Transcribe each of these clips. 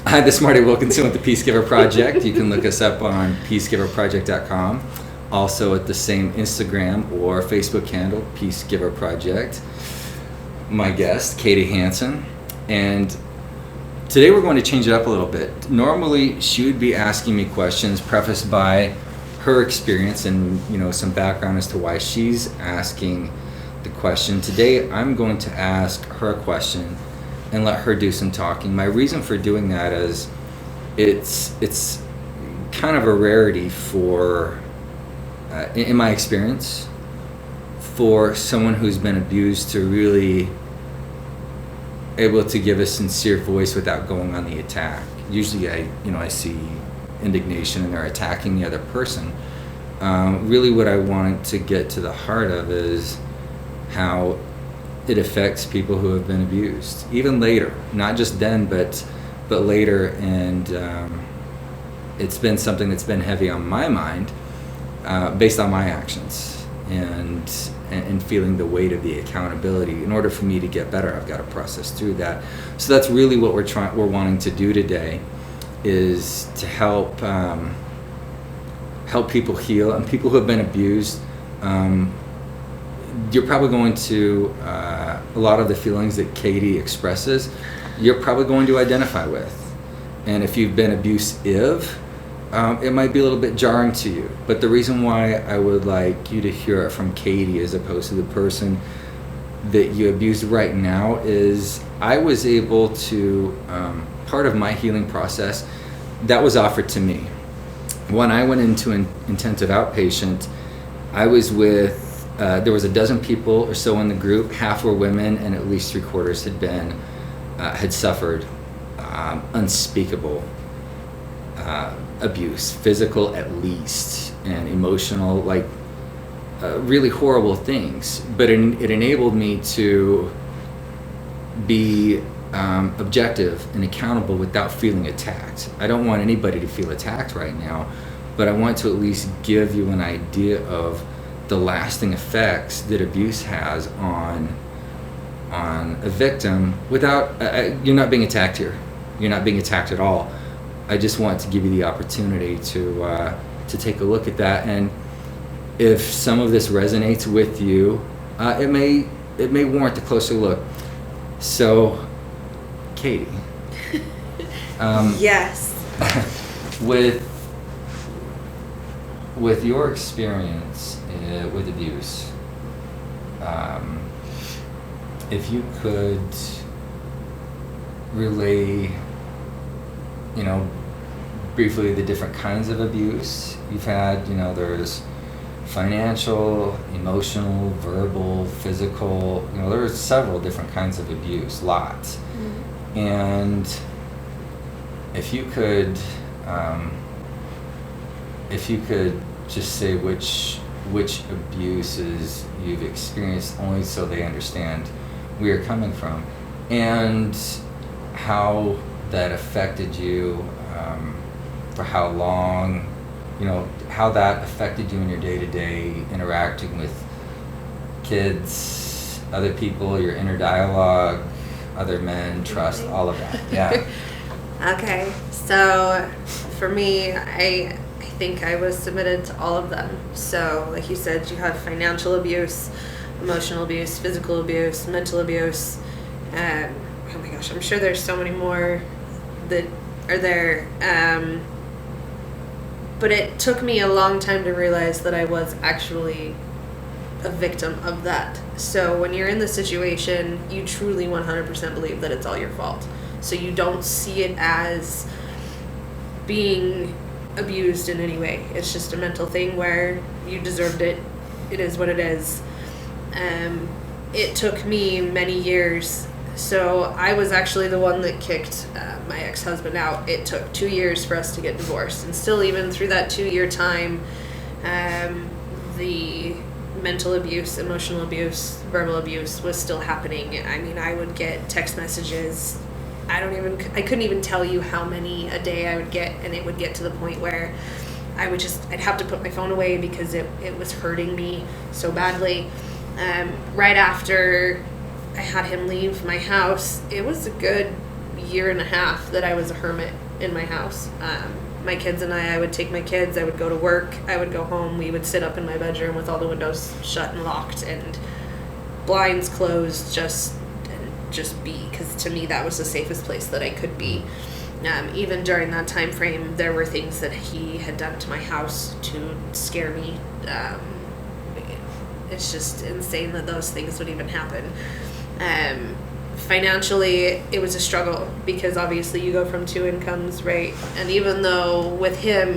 Hi, this is Marty Wilkinson with the PeaceGiver Project. You can look us up on PeaceGiverProject.com. Also at the same Instagram or Facebook handle, PeaceGiver Project. My guest, Katie Hansen. And today we're going to change it up a little bit. Normally, she would be asking me questions prefaced by her experience and some background as to why she's asking the question. Today, I'm going to ask her a question and let her do some talking. My reason for doing that is it's kind of a rarity for, in my experience, for someone who's been abused to really able to give a sincere voice without going on the attack. Usually I see indignation and they're attacking the other person. Really what I wanted to get to the heart of is how it affects people who have been abused, even later, not just then, but later. And it's been something that's been heavy on my mind based on my actions and feeling the weight of the accountability. In order for me to get better, I've got to process through that. So that's really what we're wanting to do today, is to help people heal, and people who have been abused. You're probably going to, a lot of the feelings that Katie expresses, you're probably going to identify with. And if you've been abusive, it might be a little bit jarring to you. But the reason why I would like you to hear it from Katie as opposed to the person that you abused right now is I was able to, part of my healing process, that was offered to me. When I went into an intensive outpatient, I was with, there was a dozen people or so in the group. Half were women, and at least 3/4 had suffered unspeakable abuse, physical at least, and emotional, like really horrible things. But it enabled me to be objective and accountable without feeling attacked. I don't want anybody to feel attacked right now, but I want to at least give you an idea of the lasting effects that abuse has on a victim without, you're not being attacked here. You're not being attacked at all. I just want to give you the opportunity to take a look at that. And if some of this resonates with you, it may warrant a closer look. So, Katie. Yes. With your experience with abuse, if you could relay, briefly the different kinds of abuse you've had. There's financial, emotional, verbal, physical. There's several different kinds of abuse, lots. Mm-hmm. And if you could just say which abuses you've experienced, only so they understand where you're coming from, and how that affected you, for how long, how that affected you in your day-to-day interacting with kids, other people, your inner dialogue, other men, trust, all of that. Yeah. Okay, so for me, I think I was submitted to all of them. So like you said, you have financial abuse, emotional abuse, physical abuse, mental abuse. Oh my gosh, I'm sure there's so many more that are there. But it took me a long time to realize that I was actually a victim of that. So when you're in the situation, you truly 100% believe that it's all your fault. So you don't see it as being abused in any way. It's just a mental thing where you deserved it. It is what it is. It took me many years. So I was actually the one that kicked my ex-husband out. It took 2 years for us to get divorced. And still, even through that 2-year time, the mental abuse, emotional abuse, verbal abuse was still happening. I mean, I would get text messages. I couldn't even tell you how many a day I would get, and it would get to the point where I'd have to put my phone away because it was hurting me so badly. Right after I had him leave my house, it was a good year and a half that I was a hermit in my house. My kids and I would take my kids, I would go to work, I would go home, we would sit up in my bedroom with all the windows shut and locked and blinds closed, just be, because to me that was the safest place that I could be. Even during that time frame, there were things that he had done to my house to scare me. It's just insane that those things would even happen. Financially, it was a struggle because obviously you go from two incomes, right? And even though with him,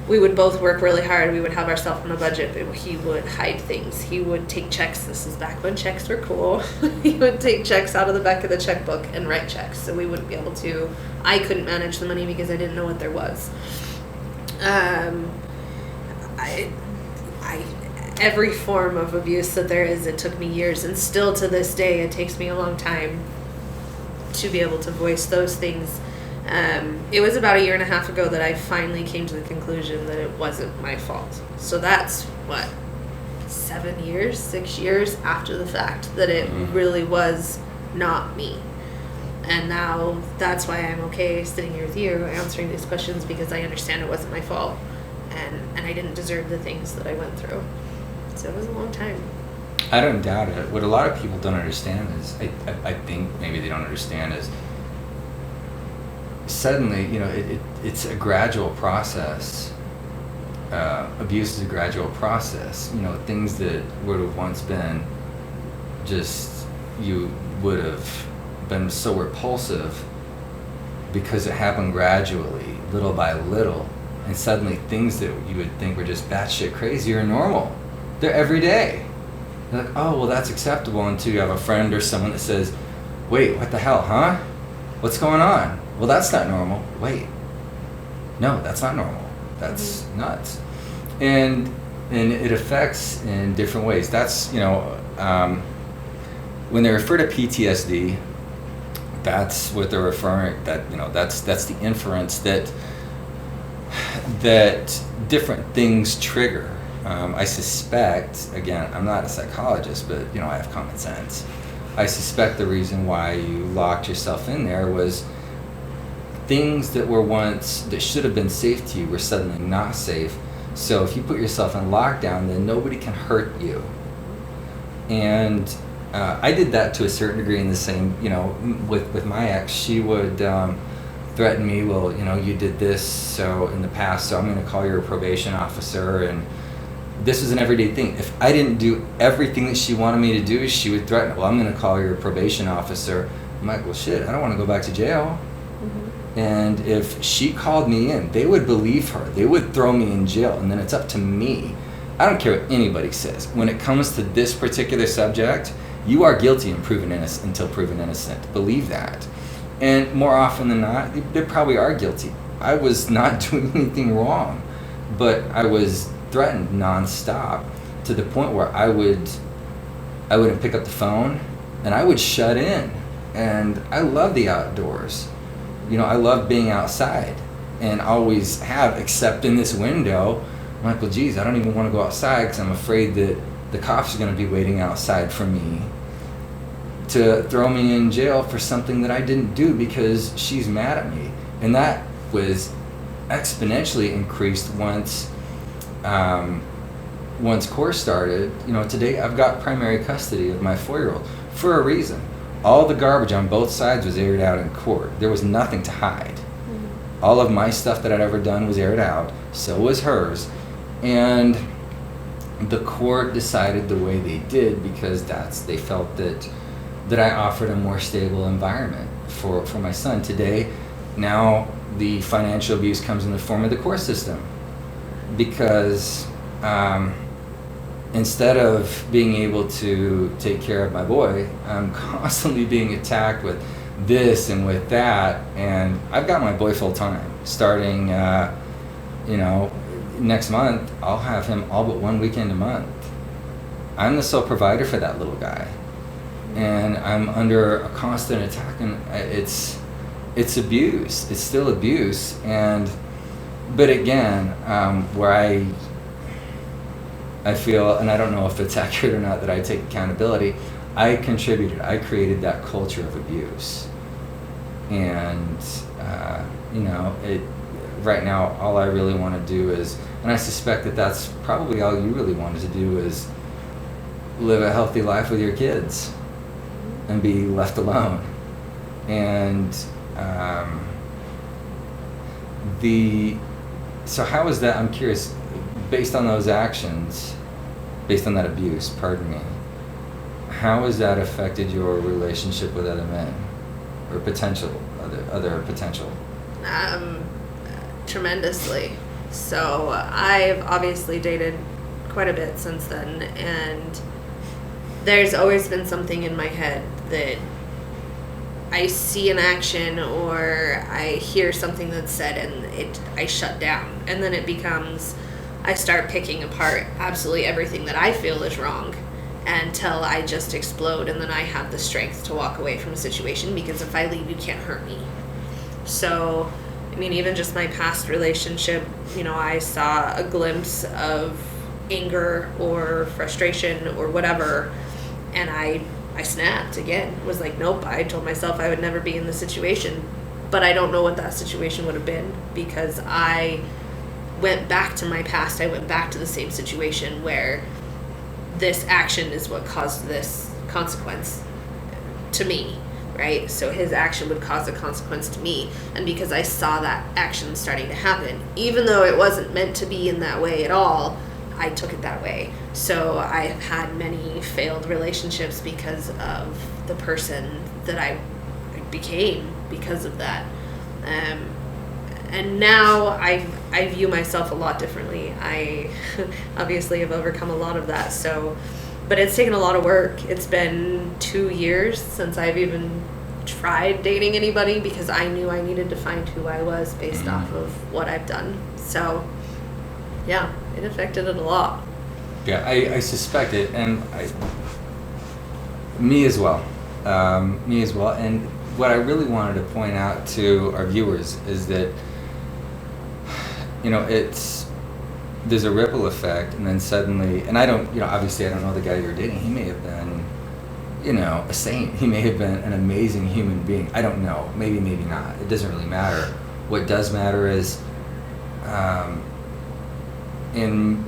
we would both work really hard, we would have ourselves on a budget, but he would hide things. He would take checks. This is back when checks were cool. He would take checks out of the back of the checkbook and write checks, so we wouldn't be able to. I couldn't manage the money because I didn't know what there was. Every form of abuse that there is, it took me years, and still to this day, it takes me a long time to be able to voice those things. It was about a year and a half ago that I finally came to the conclusion that it wasn't my fault. So that's, 6 years after the fact that it really was not me. And now that's why I'm okay sitting here with you answering these questions, because I understand it wasn't my fault, and I didn't deserve the things that I went through. So it was a long time. I don't doubt it. What a lot of people don't understand is, I think maybe they don't understand is, suddenly, it's a gradual process. Abuse is a gradual process. Things that would have once been just, you would have been so repulsive because it happened gradually, little by little, and suddenly things that you would think were just batshit crazy are normal. They're every day. You're like, oh, well, that's acceptable, until you have a friend or someone that says, wait, what the hell, huh? What's going on? Well, that's not normal. Wait. No, that's not normal. That's nuts. And it affects in different ways. That's, when they refer to PTSD, that's what they're referring, that's the inference that different things trigger. I suspect, again, I'm not a psychologist, but I have common sense. I suspect the reason why you locked yourself in there was things that should have been safe to you were suddenly not safe. So if you put yourself in lockdown, then nobody can hurt you. And I did that to a certain degree in the same, with my ex. She would threaten me, well, you did this so in the past, so I'm going to call your probation officer. And this was an everyday thing. If I didn't do everything that she wanted me to do, she would threaten, well, I'm going to call your probation officer. I'm like, well, shit, I don't want to go back to jail. And if she called me in, they would believe her. They would throw me in jail, and then it's up to me. I don't care what anybody says. When it comes to this particular subject, you are guilty until proven innocent. Believe that. And more often than not, they probably are guilty. I was not doing anything wrong, but I was threatened nonstop, to the point where I wouldn't pick up the phone, and I would shut in. And I love the outdoors. I love being outside, and always have, except in this window. I'm like, well, geez, I don't even want to go outside because I'm afraid that the cops are going to be waiting outside for me to throw me in jail for something that I didn't do because she's mad at me. And that was exponentially increased once court started. Today I've got primary custody of my 4-year-old for a reason. All the garbage on both sides was aired out in court. There was nothing to hide. All of my stuff that I'd ever done was aired out. So was hers. And the court decided the way they did because they felt that I offered a more stable environment for my son. Today, now the financial abuse comes in the form of the court system. Because instead of being able to take care of my boy, I'm constantly being attacked with this and with that. And I've got my boy full time. Starting, next month, I'll have him all but one weekend a month. I'm the sole provider for that little guy. And I'm under a constant attack, and it's abuse. It's still abuse. But again, where I feel, and I don't know if it's accurate or not, that I take accountability, I contributed. I created that culture of abuse. And right now all I really want to do is, and I suspect that that's probably all you really wanted to do, is live a healthy life with your kids and be left alone. And so how is that, I'm curious, based on those actions, based on that abuse, pardon me, how has that affected your relationship with other men, or other potential? Tremendously. So I've obviously dated quite a bit since then, and there's always been something in my head that I see an action or I hear something that's said and I shut down, and then it becomes, I start picking apart absolutely everything that I feel is wrong until I just explode, and then I have the strength to walk away from a situation, because if I leave, you can't hurt me. So I mean, even just my past relationship, I saw a glimpse of anger or frustration or whatever, and I snapped again. Was like, nope, I told myself I would never be in this situation, but I don't know what that situation would have been, because I went back to my past. I went back to the same situation where this action is what caused this consequence to me. Right? So his action would cause a consequence to me. And because I saw that action starting to happen, even though it wasn't meant to be in that way at all, I took it that way. So I have had many failed relationships because of the person that I became because of that. And now I view myself a lot differently. I obviously have overcome a lot of that. But it's taken a lot of work. It's been 2 years since I've even tried dating anybody, because I knew I needed to find who I was based off of what I've done. So, yeah, it affected it a lot. Yeah, I suspect it, and me as well. And what I really wanted to point out to our viewers is that, there's a ripple effect, and then suddenly, and I don't, obviously I don't know the guy you're dating. He may have been, a saint. He may have been an amazing human being. I don't know. Maybe not. It doesn't really matter. What does matter is, in,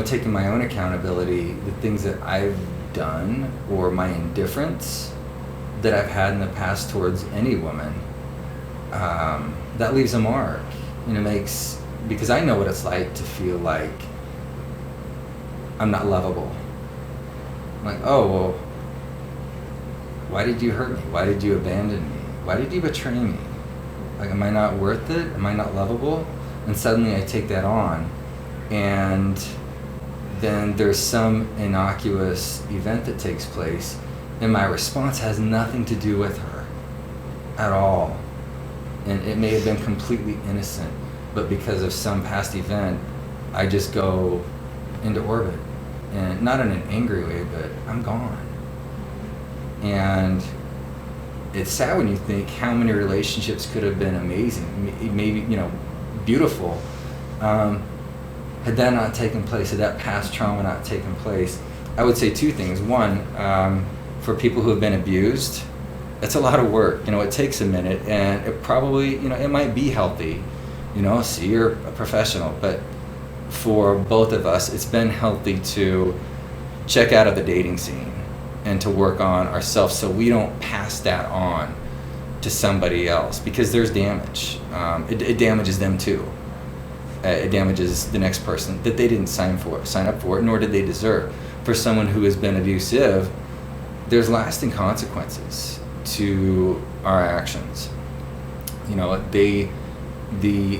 taking my own accountability, the things that I've done, or my indifference that I've had in the past towards any woman, that leaves a mark. Because I know what it's like to feel like I'm not lovable. I'm like, oh, well, why did you hurt me? Why did you abandon me? Why did you betray me? Like, am I not worth it? Am I not lovable? And suddenly I take that on, and then there's some innocuous event that takes place, and my response has nothing to do with her at all. And it may have been completely innocent, but because of some past event, I just go into orbit. And not in an angry way, but I'm gone. And it's sad when you think how many relationships could have been amazing, maybe, beautiful, had that not taken place, had that past trauma not taken place. I would say two things. One, for people who have been abused, it's a lot of work. It takes a minute, and it probably, it might be healthy, so you're a professional, but for both of us, it's been healthy to check out of the dating scene and to work on ourselves so we don't pass that on to somebody else, because there's damage. It damages them too. It damages the next person that they didn't sign up for, nor did they deserve. For someone who has been abusive, there's lasting consequences to our actions. The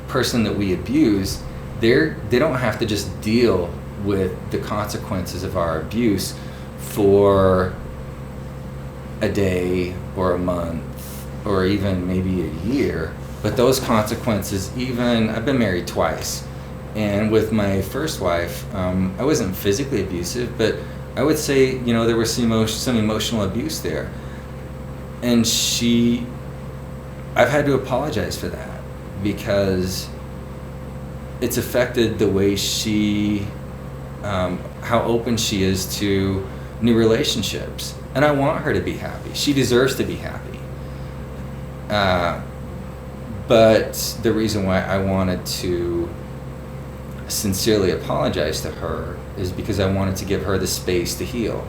person that we abuse, they don't have to just deal with the consequences of our abuse for a day or a month or even maybe a year, but those consequences, I've been married twice, and with my first wife, I wasn't physically abusive, but I would say, there was some emotional abuse there, and I've had to apologize for that, because it's affected the way how open she is to new relationships. And I want her to be happy. She deserves to be happy. But the reason why I wanted to sincerely apologize to her is because I wanted to give her the space to heal.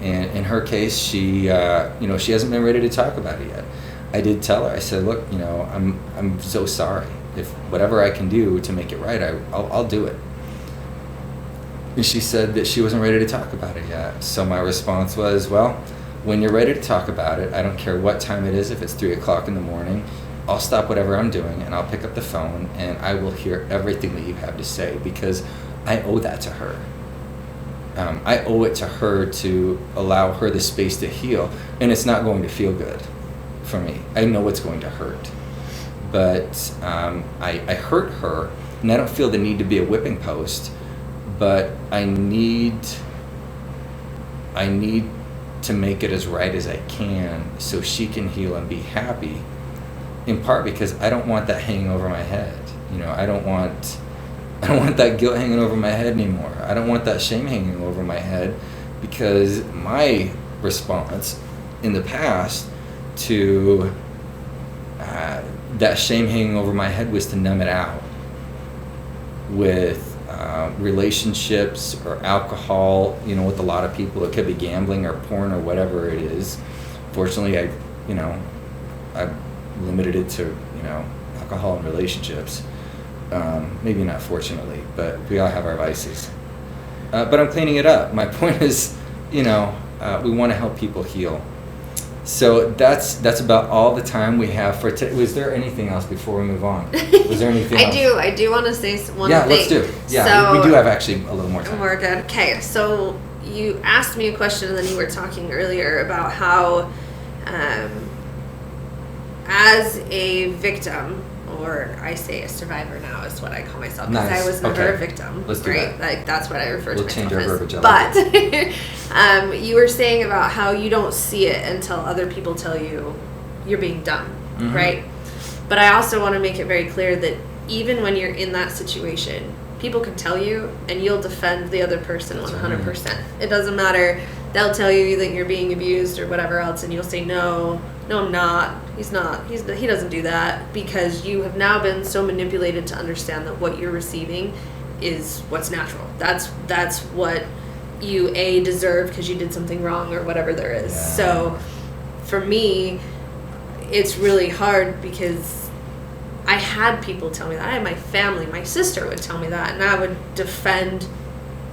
And in her case, she hasn't been ready to talk about it yet. I did tell her, I said, look, I'm so sorry. If whatever I can do to make it right, I'll do it. And she said that she wasn't ready to talk about it yet. So my response was, well, when you're ready to talk about it, I don't care what time it is, if it's 3 o'clock in the morning, I'll stop whatever I'm doing and I'll pick up the phone and I will hear everything that you have to say, because I owe that to her. I owe it to her to allow her the space to heal. And it's not going to feel good for me. I know it's going to hurt. But I hurt her, and I don't feel the need to be a whipping post, but I need to make it as right as I can so she can heal and be happy, in part because I don't want that hanging over my head. I don't want that guilt hanging over my head anymore. I don't want that shame hanging over my head, because my response in the past to that shame hanging over my head was to numb it out with relationships or alcohol. With a lot of people, it could be gambling or porn or whatever it is. Fortunately, I've limited it to alcohol and relationships. Maybe not fortunately, but we all have our vices. But I'm cleaning it up. My point is, we want to help people heal. So that's about all the time we have for today. Was there anything else before we move on? Was there anything else? I do want to say one thing. Yeah, let's do it. Yeah, so, we do have actually a little more time. We're good. Okay, so you asked me a question, and then you were talking earlier about how, as a victim, or I say a survivor now is what I call myself, because nice. I was never a victim. Let's do that. Like, that's what I refer to myself as. We'll change our verbiage. But you were saying about how you don't see it until other people tell you you're being dumb, right? But I also want to make it very clear that even when you're in that situation, people can tell you, and you'll defend the other person 100%. It doesn't matter. They'll tell you that you're being abused or whatever else, and you'll say, no, I'm not. He's not. He doesn't do that, because you have now been so manipulated to understand that what you're receiving is what's natural. That's what you deserve because you did something wrong or whatever there is. Yeah. So for me, it's really hard because I had people tell me that. I had my family, my sister would tell me that, and I would defend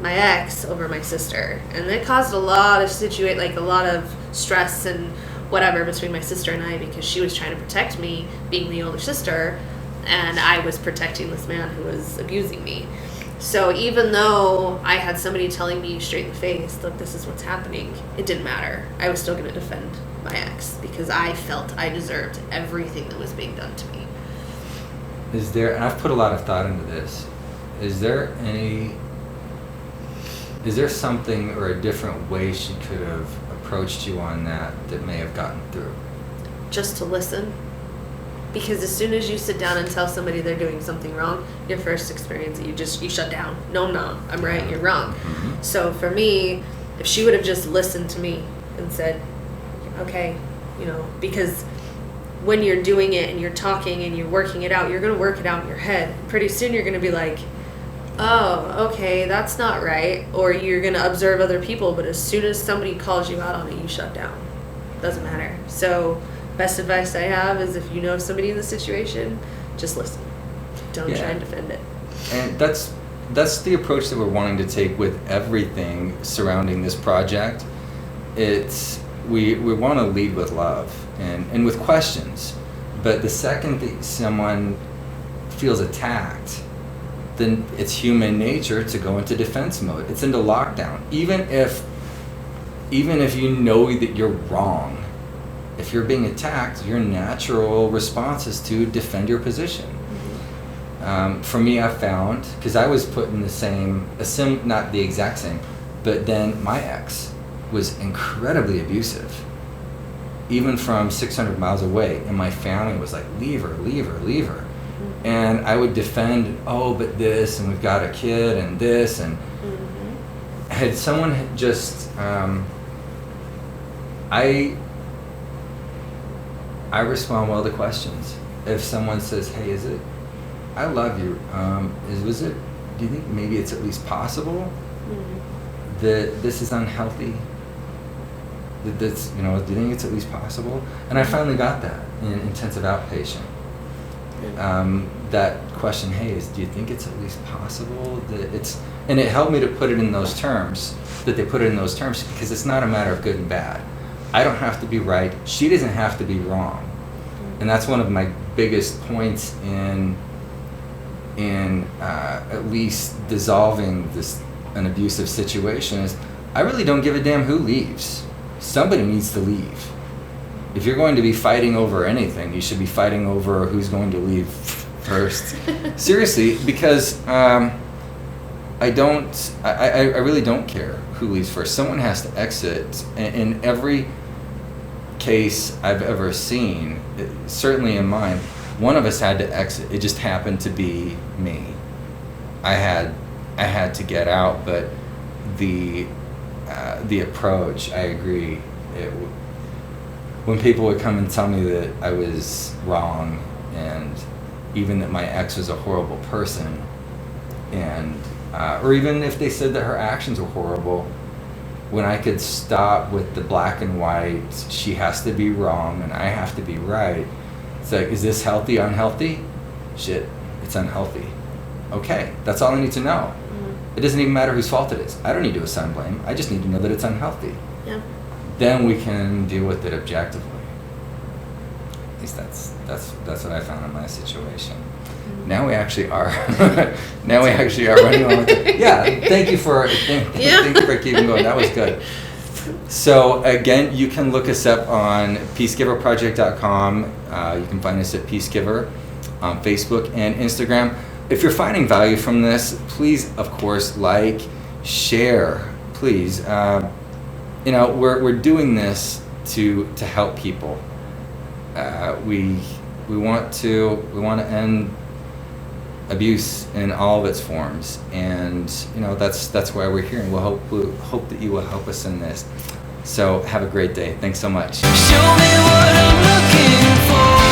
my ex over my sister, and it caused a lot of a lot of stress and whatever between my sister and I, because she was trying to protect me, being the older sister, and I was protecting this man who was abusing me. So even though I had somebody telling me straight in the face, look, this is what's happening, it didn't matter. I was still going to defend my ex because I felt I deserved everything that was being done to me. And I've put a lot of thought into this, is there something or a different way she could have approached you on that may have gotten through? Just to listen. Because as soon as you sit down and tell somebody they're doing something wrong, your first experience, you shut down. No, I'm not. I'm right, you're wrong. Mm-hmm. So for me, if she would have just listened to me and said, okay, because when you're doing it and you're talking and you're working it out, you're going to work it out in your head. Pretty soon you're going to be like, oh, okay, that's not right. Or you're going to observe other people, but as soon as somebody calls you out on it, you shut down. Doesn't matter. So best advice I have is if you know somebody in the situation, just listen. Don't try and defend it. And that's the approach that we're wanting to take with everything surrounding this project. We want to lead with love and with questions. But the second that someone feels attacked, then it's human nature to go into defense mode. It's into lockdown. Even if you know that you're wrong, if you're being attacked, your natural response is to defend your position. Mm-hmm. For me, I found, because I was put in the same, not the exact same, but then my ex was incredibly abusive, even from 600 miles away, and my family was like, leave her. Mm-hmm. And I would defend, but this, and we've got a kid, and this, and mm-hmm. Had someone I respond well to questions. If someone says, "Hey, I love you. Do you think maybe it's at least possible that this is unhealthy? That that's, do you think it's at least possible?" And I finally got that in intensive outpatient. That question, "Hey, do you think it's at least possible that it's," and it helped me to put it in those terms, that they put it in those terms, because it's not a matter of good and bad. I don't have to be right. She doesn't have to be wrong. And that's one of my biggest points in at least dissolving an abusive situation is I really don't give a damn who leaves. Somebody needs to leave. If you're going to be fighting over anything, you should be fighting over who's going to leave first. Seriously, because I really don't care who leaves first. Someone has to exit. In every case I've ever seen, certainly in mine, one of us had to exit. It just happened to be me. I had to get out, but the approach, I agree. When people would come and tell me that I was wrong, and even that my ex was a horrible person, and or even if they said that her actions were horrible, when I could stop with the black and white, she has to be wrong and I have to be right. It's like, is this healthy, unhealthy? Shit, it's unhealthy. Okay, that's all I need to know. It doesn't even matter whose fault it is. I don't need to assign blame. I just need to know that it's unhealthy. Yeah. Then we can deal with it objectively. At least that's what I found in my situation. Now we actually are. Now we actually are running on with it. Yeah. Thank you for keeping going. That was good. So again, you can look us up on PeaceGiverProject.com. You can find us at PeaceGiver on Facebook and Instagram. If you're finding value from this, please, of course, like, share. Please, we're doing this to help people. We want to end abuse in all of its forms, and that's why we're here, and we'll hope that you will help us in this. So have a great day. Thanks so much. Show me what I'm looking for.